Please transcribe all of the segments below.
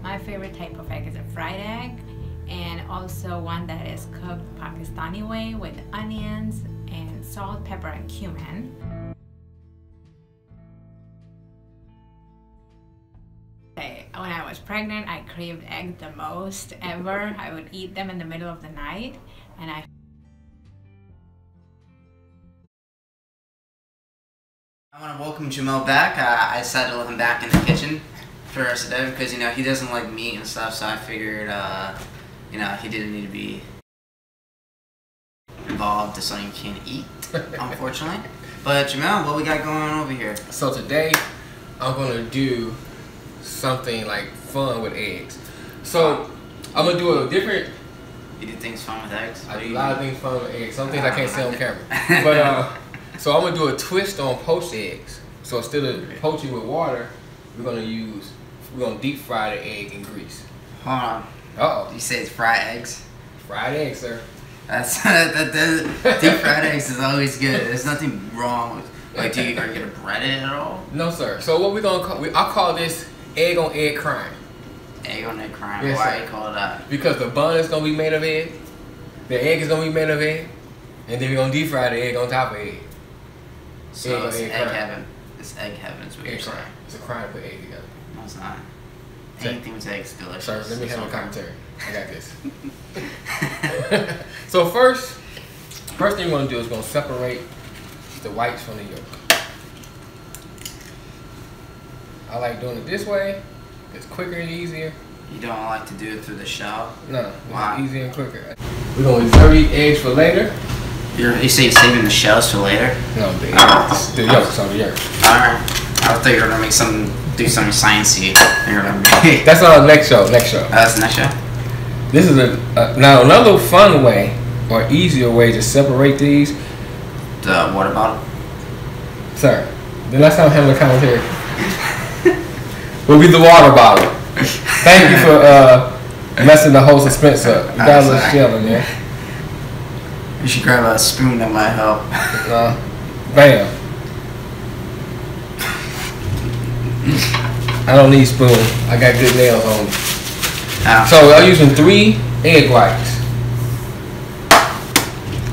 My favorite type of egg is a fried egg, and also one that is cooked Pakistani way with onions and salt, pepper, and cumin. When I was pregnant, I craved eggs the most ever. I would eat them in the middle of the night, and I want to welcome Jermel back. I decided to let him back in the kitchen for the rest of the day because, you know, he doesn't like meat and stuff, so I figured, you know, he didn't need to be involved in something he can't eat, unfortunately. But Jermel, what we got going on over here? So today, I'm going to do something like fun with eggs. So I'm going to do a different... You do things fun with eggs? I do a lot of things fun with eggs. Some things I can't say on camera. But, so I'm going to do a twist on poached eggs. So instead of poaching with water, we're going to deep fry the egg in grease. Hold on. Uh-oh. You say it's fried eggs? Fried eggs, sir. That's deep fried eggs is always good. There's nothing wrong with, like, are you gonna bread it at all? No, sir. So what we're going to call, I'll call this egg on egg crime. Egg on egg crime? Yes, why sir. you call it that? Because the bun is going to be made of egg, the egg is going to be made of egg, and then we're going to deep fry the egg on top of egg. So it's egg heaven. It's egg heaven is what you're saying. It's a crime to put egg together. No, it's not. Anything with eggs is delicious. Sir, let me have a commentary. I got this. So first thing we're going to do is going to separate the whites from the yolk. I like doing it this way. It's quicker and easier. You don't like to do it through the shell? No, why? It's easier and quicker. We're going to reserve these eggs for later. You say you're saving the shells for later? No, the eggs. The yolks on the yolk. Alright. I thought you were going to do something sciencey. That's our next show. Next show. That's the next show? This is now another fun way or easier way to separate these. The water bottle? Sir, the last time I had a commentary will be the water bottle. Thank you for messing the whole suspense up. You got a little shell in there. You should grab a spoon, that might help. Bam. I don't need spoon. I got good nails on me. So I'm using 3 egg whites.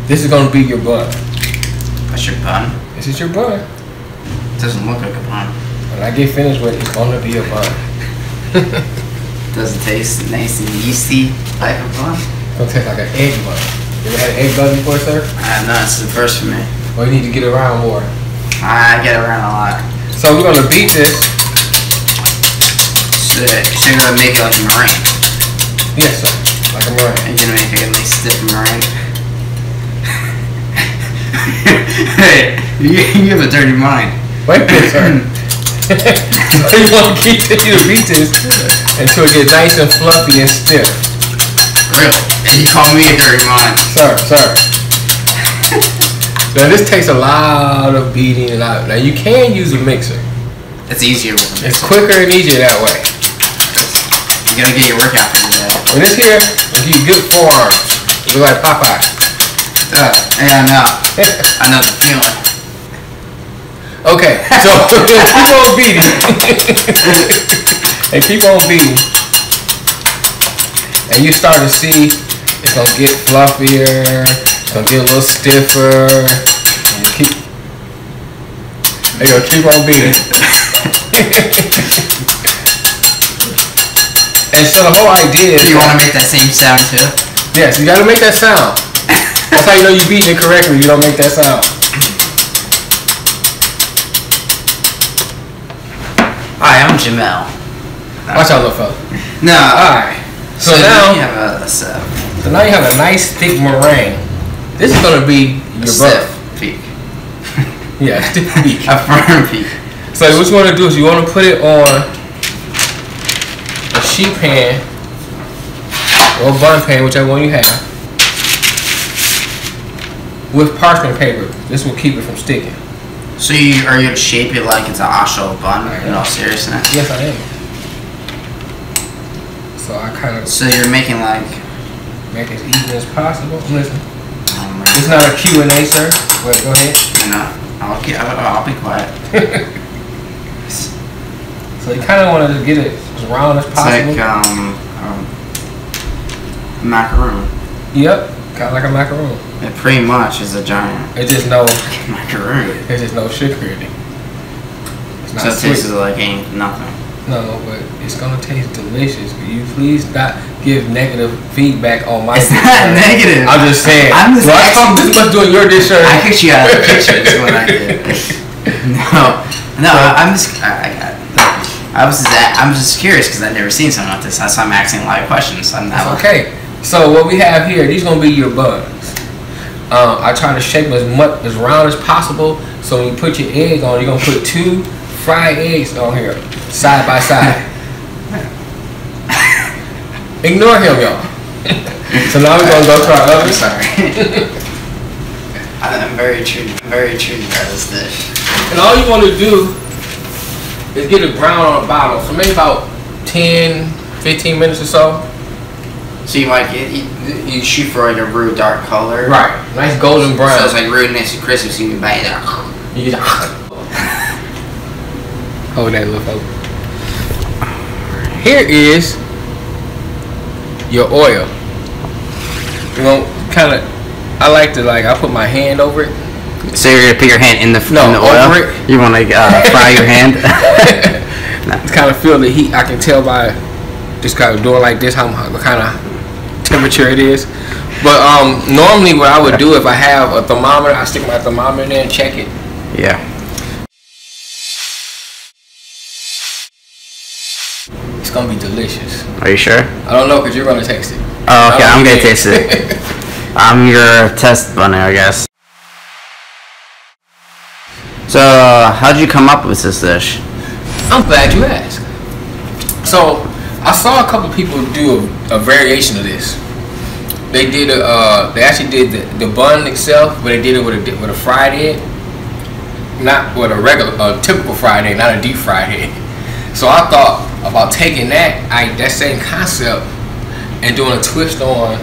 This is going to be your bun. That's your bun? This is your bun. It doesn't look like a bun. When I get finished with it, it's going to be a bun. Does it taste nice and yeasty like a bun? It's going to taste like an egg bun. You ever had an egg bun before, sir? I have not. It's the first for me. Well, you need to get around more. I get around a lot. So we're going to beat this. So you're going to make it like a meringue? Yes, sir. Like a meringue. You're going to make it a nice stiff meringue? Hey, you have a dirty mind. Wait a minute, sir. So you want to continue to beat this until it gets nice and fluffy and stiff. Really? And you call me a dirty mind? Sir. Now this takes a lot of beating and out. Now you can use a mixer. It's easier with a mixer. It's quicker and easier that way. You gotta get your workout for today. When it's here, if you good forearms, it looks like Popeye. Yeah, I know. I know the feeling. Okay, so keep on beating. And keep on beating. And you start to see it's gonna get fluffier, it's gonna get a little stiffer. And you keep on beating. And so the whole idea is you want to make that same sound too? Yes, you gotta make that sound. That's how you know you're beating it correctly. You don't make that sound. Hi, I'm Jermel. Watch out, little fella. No. Alright. So now you have so now you have a nice thick meringue. This is gonna be your stiff peak. Yeah, stiff peak. A firm peak. So what you want to do is you want to put it on a sheet pan or a bun pan, whichever one you have, with parchment paper. This will keep it from sticking. So are you gonna shape it like it's an actual bun? In all seriousness? Yes, I am. So I kind of. So you're making like. Make it as even as possible. Listen. It's not a Q&A, sir. Wait, go ahead. No, I'll be quiet. So So you kind of want to get it as round as possible. It's like macaroon. Yep, kind of like a macaroon. It pretty much is a giant. It's just no macaroon. There's just no sugar in it. It's not So it sweet. tastes like ain't nothing. No, but it's gonna taste delicious. Will you please not give negative feedback on my It's dish, not sir? negative. I'm just saying. I'm just I'm this much doing your dish, sir. I kicked you out of the kitchen is what I did. No, I'm just. I'm just curious because I've never seen something like this. That's why I'm asking a lot of questions. Okay. So what we have here, these gonna be your buns. I try to shape them as round as possible. So when you put your egg on, you're gonna put 2 fried eggs on here, side by side. Ignore him, y'all. So now we're gonna go to our oven. I'm sorry. I'm very intrigued by this dish. And all you want to do is get it brown on the bottom. So maybe about 10, 15 minutes or so. So you like it? You shoot for like a real dark color. Right. Nice golden brown. So it's like real nice and crispy. So you can bite it. You just hold that little folks. Here is your oil. You know, kind of. I like to I put my hand over it. So you're gonna put your hand in the oil? Over it. You want to fry your hand? No. Kind of feel the heat. I can tell by just kind of doing like this how kind of temperature it is. But normally what I would do if I have a thermometer, I stick my thermometer in there and check it. Yeah. It's gonna be delicious. Are you sure? I don't know because you're gonna taste it. Oh, okay. I'm gonna taste it. I'm your test bunny, I guess. So, how'd you come up with this dish? I'm glad you asked. So, I saw a couple people do a variation of this. They did they actually did the bun itself, but they did it with a fried egg, not with a typical fried egg, not a deep fried egg. So I thought about taking that same concept and doing a twist on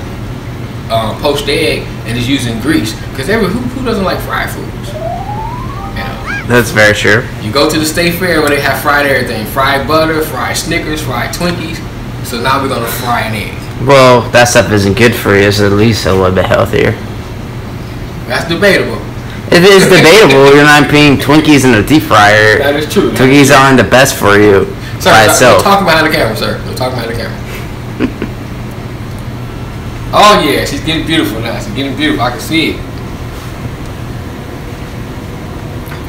poached egg and just using grease, because who doesn't like fried foods? That's very true. You go to the state fair where they have fried everything. Fried butter, fried Snickers, fried Twinkies. So now we're going to fry an egg. Well, that stuff isn't good for you. It's at least a little bit healthier. That's debatable. It is debatable. You're not putting Twinkies in a deep fryer. That is true. Twinkies aren't the best for you by itself. Don't talk behind the camera, sir. Don't talk behind the camera. Oh, yeah. She's getting beautiful now. She's getting beautiful. I can see it.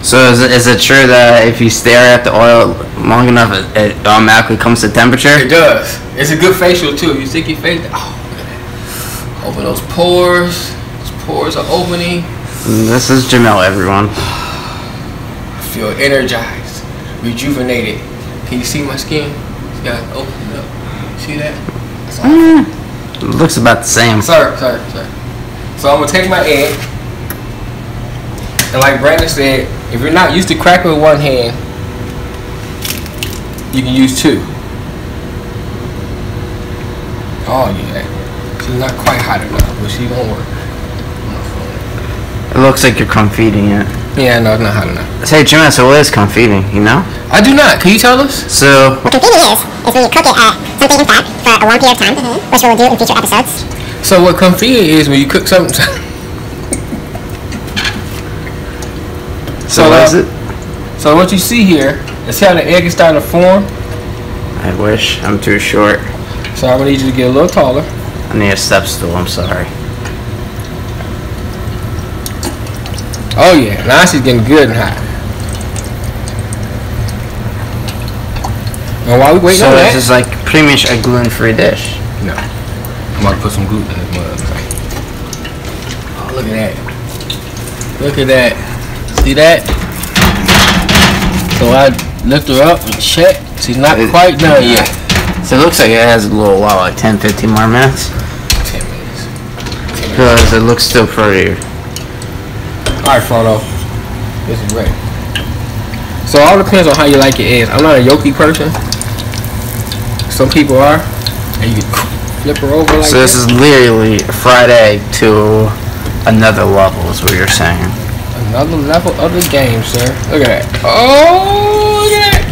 So is it true that if you stare at the oil long enough, it automatically comes to temperature? It does. It's a good facial too. If you stick your face, oh, look at that. Open those pores. Those pores are opening. This is Jermel, everyone. I feel energized, rejuvenated. Can you see my skin? It's got opened up. See that? That's awesome. It looks about the same. Sir. So I'm gonna take my egg. And like Brandon said, if you're not used to cracking with one hand, you can use 2. Oh yeah, she's not quite hot enough, but she won't work. It looks like you're confeting it. Yeah, no, it's not hot enough. Say, Jermel, so what is confeting, you know? I do not. Can you tell us? So... What confeting is when you cook it at something in fat for a long period of time, which we'll do in future episodes. So what confeting is when you cook something... So what is it? So what you see here is how the egg is starting to form. I wish. I'm too short. So I'm going to need you to get a little taller. I need a step stool. I'm sorry. Oh yeah, now she's getting good and hot. And while we waiting on that... So this is like pretty much a gluten-free dish. No. I'm about to put some gluten in this mug. Oh, look at that. Look at that. See that? So I lift her up and check. She's not quite done yet. So it looks like it has a little while, like 10, 15 more minutes. 10 minutes. Because it looks still pretty. Alright, Frodo. This is ready. So all depends on how you like your eggs. I'm not a yolky person. Some people are. And you flip her over like that. So this is literally a fried egg to another level is what you're saying. Another level of the game, sir. Look at that. Oh, look at that.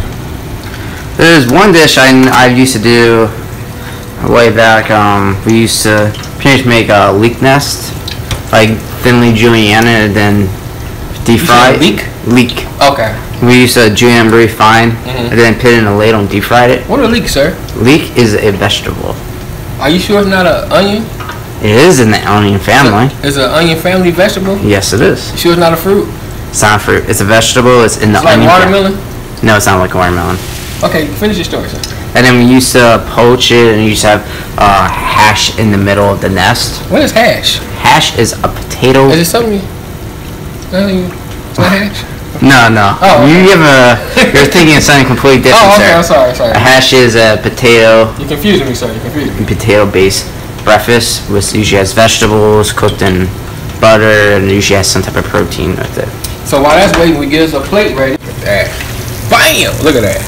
There's one dish I used to do way back. We used to pretty much make a leek nest, like thinly julienne and then deep fry. Leek? Leek. Okay. We used to julienne very fine and then put it in a ladle and deep fried it. What are leeks, sir? Leek is a vegetable. Are you sure it's not an onion? It is in the onion family. Is it an onion family vegetable? Yes, it is. You sure it's not a fruit? It's not a fruit. It's a vegetable. It's in the It's like onion watermelon? No, it's not like watermelon. Okay, finish your story, sir. And then we used to poach it, and you used to have hash in the middle of the nest. What is hash? Hash is a potato. Is it something? It's not hash? No. Oh, okay. You're thinking of something completely different, Oh, okay, sir. I'm sorry. A hash is a potato. You're confusing me, sir. You're confusing me. Potato-based breakfast, which usually has vegetables cooked in butter, and usually has some type of protein with it. So while that's waiting, we get us a plate ready. Look at that. Bam! Look at that.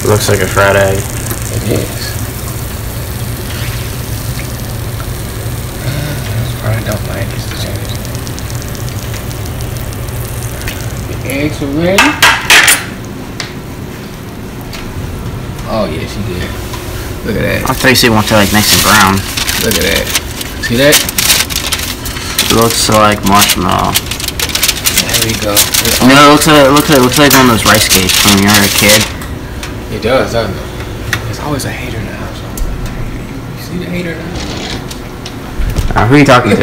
Looks like a fried egg. It is. That's part I don't like is the change. The eggs are ready. Oh yeah, she did. Look at that. I thought you said you want to like nice and brown. Look at that. See that? Looks like marshmallow. There we go. No, it looks like one of those rice cakes from when you were a kid. It does, doesn't it? There's always a hater in the house. You see the hater in the house? Who are you talking to?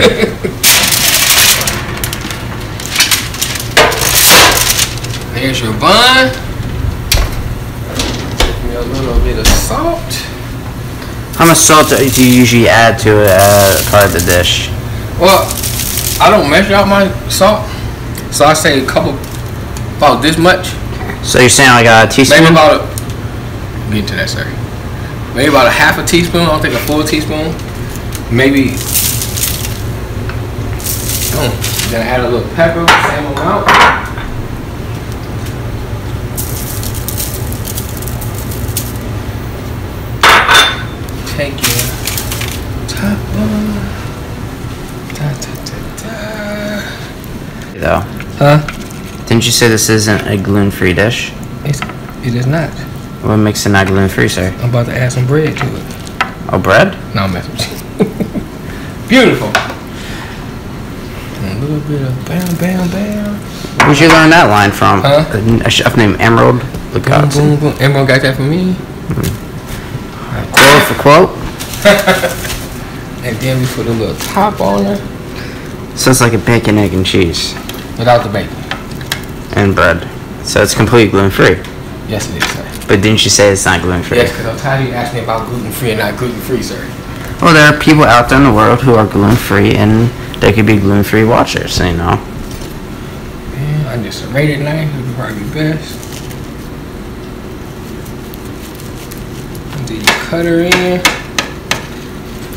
There's your bun. Give me a little bit of salt. How much salt do you usually add to part of the dish? Well, I don't measure out my salt, so I say a couple, about this much. So you're saying like a teaspoon? Maybe about a. Get to that, sir. Maybe about a half a teaspoon. I don't think a full teaspoon. Maybe. Then I add a little pepper, same amount. Take your top one. Though. Huh? Didn't you say this isn't a gluten-free dish? It is not. What makes it not gluten-free, sir? I'm about to add some bread to it. Oh, bread? No, I'm messing with you. Beautiful. And a little bit of bam, bam, bam. Where'd you learn that line from? Huh? A chef named Emerald. Boom, boom, boom. Everyone got that from me. Quote for quote. And then we put a little top on it. So it's like a bacon, egg, and cheese. Without the bacon. And bread. So it's completely gluten-free. Yes, it is, sir. But didn't you say it's not gluten-free? Yes, because I'm tired of you asking me about gluten-free and not gluten-free, sir. Well, there are people out there in the world who are gluten-free, and they could be gluten-free watchers, you know. Yeah, I just serrated knife. It would probably be best. And then you cut her in.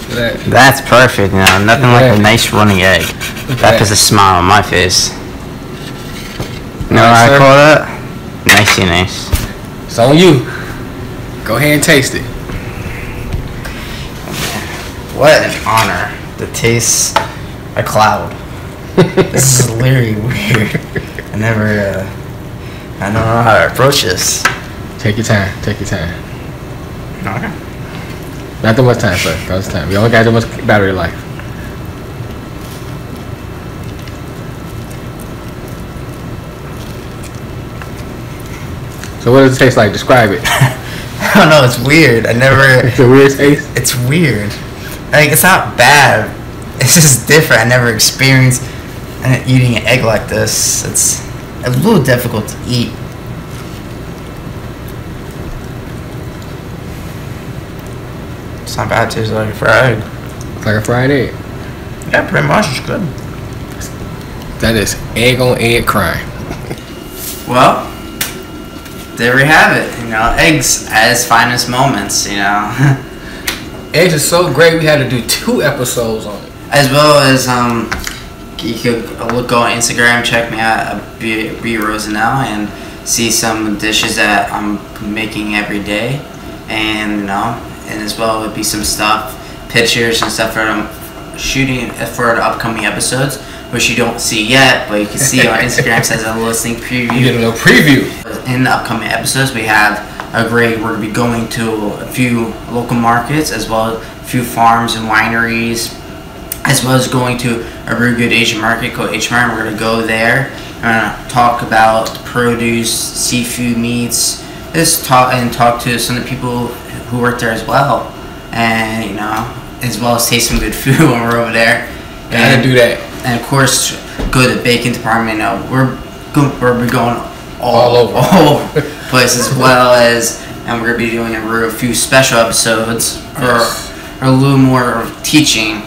So That's perfect, you know. Nothing like a nice running egg. That puts a smile on my face. You know what I call that? Nicey nice. It's on you. Go ahead and taste it. What an honor to taste a cloud. This is literally weird. I don't know how to approach this. Take your time. Take your time. Okay. Not too much time, sir. Not much time. We only got too much battery life. So what does it taste like? Describe it. I don't know, it's weird. It's a weird taste? It's weird. Like, it's not bad. It's just different. I never experienced eating an egg like this. It's a little difficult to eat. It's not bad. It tastes like a fried egg. It's like a fried egg. Yeah, pretty much. It's good. That is egg on egg crime. Well, there we have it. You know, eggs at its finest moments, you know. Eggs are so great, we had to do 2 episodes on it. As well as, you could go on Instagram, check me out at B Rosenell, and see some dishes that I'm making every day. And, you know, and as well would be some stuff, pictures and stuff for shooting for the upcoming episodes, which you don't see yet, but you can see on Instagram says a little sneak preview. You get a little preview. In the upcoming episodes, we have We're going to be going to a few local markets, as well as a few farms and wineries, as well as going to a really good Asian market called H Mart. We're going to go there and talk about produce, seafood, meats, talk to some of the people who work there as well, and as well as taste some good food when we're over there. Gotta do that. And of course, go to the bacon department. We're going all over the place, as well as, and we're gonna be doing a few special episodes or a little more teaching,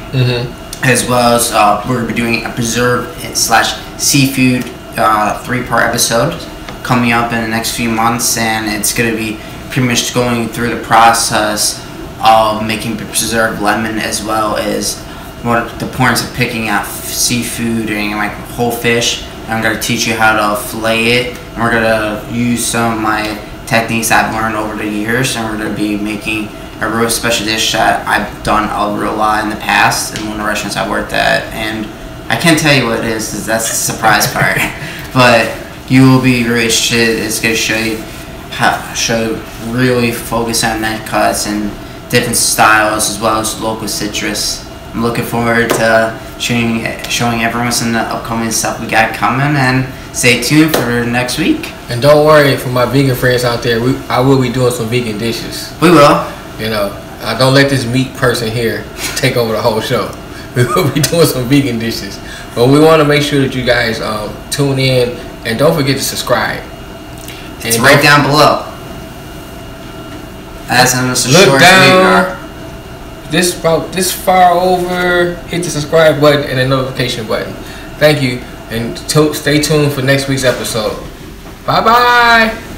as well as we're gonna be doing a preserve / seafood 3-part episode coming up in the next few months, and it's gonna be pretty much going through the process of making preserved lemon, as well as what the importance of picking out seafood and like whole fish. And I'm gonna teach you how to fillet it, and we're gonna use some of my techniques I've learned over the years, and we're gonna be making a real special dish that I've done a real lot in the past in one of the restaurants I worked at, and I can't tell you what it is because that's the surprise part. But you will be really interested. It's gonna really focus on net cuts and different styles, as well as local citrus. I'm looking forward to showing everyone some of the upcoming stuff we got coming, and stay tuned for next week. And don't worry, for my vegan friends out there, I will be doing some vegan dishes. We will. Don't let this meat person here take over the whole show. We will be doing some vegan dishes, but we want to make sure that you guys tune in, and don't forget to subscribe. It's right down below. As in look down. This far over, hit the subscribe button and the notification button. Thank you, and stay tuned for next week's episode. Bye bye.